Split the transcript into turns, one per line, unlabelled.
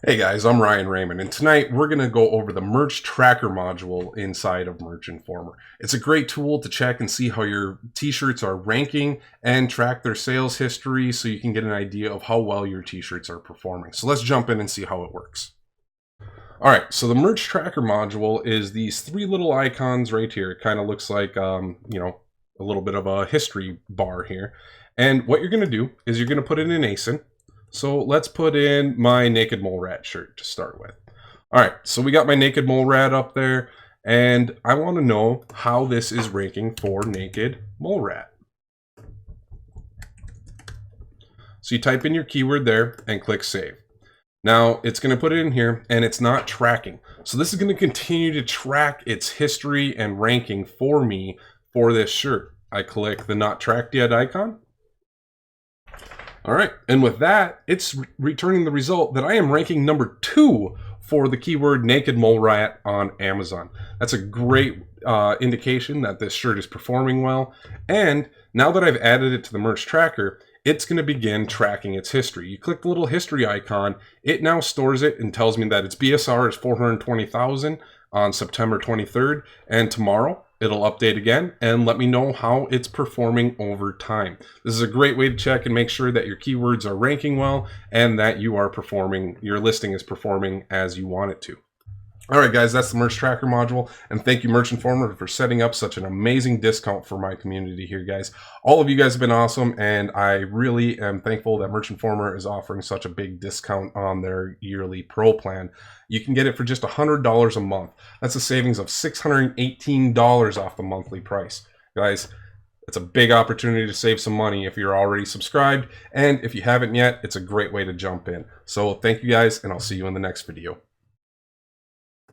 Hey guys, I'm Ryan Raymond, and tonight we're going to go over the Merch Tracker module inside of Merch Informer. It's a great tool to check and see how your t-shirts are ranking and track their sales history so you can get an idea of how well your t-shirts are performing. So let's jump in and see how it works. All right, so the Merch Tracker module is these three little icons right here. It kind of looks like, a little bit of a history bar here. And what you're going to do is you're going to put it in ASIN. So let's put in my Naked Mole Rat shirt to start with. All right, so we got my Naked Mole Rat up there, and I want to know how this is ranking for Naked Mole Rat. So you type in your keyword there and click Save. Now it's going to put it in here, and it's not tracking. So this is going to continue to track its history and ranking for me for this shirt. I click the Not Tracked Yet icon. All right, and with that, it's returning the result that I am ranking number 2 for the keyword Naked Mole Rat on Amazon. That's a great indication that this shirt is performing well. And now that I've added it to the merch tracker, it's going to begin tracking its history. You click the little history icon, it now stores it and tells me that its BSR is 420,000 on September 23rd, and tomorrow it'll update again and let me know how it's performing over time. This is a great way to check and make sure that your keywords are ranking well and that you are performing, your listing is performing as you want it to. All right, guys, that's the Merch Tracker module, and thank you, Merch Informer, for setting up such an amazing discount for my community here, guys. All of you guys have been awesome, and I really am thankful that Merch Informer is offering such a big discount on their yearly Pro plan. You can get it for just $100 a month. That's a savings of $618 off the monthly price. Guys, it's a big opportunity to save some money if you're already subscribed, and if you haven't yet, it's a great way to jump in. So thank you guys, and I'll see you in the next video.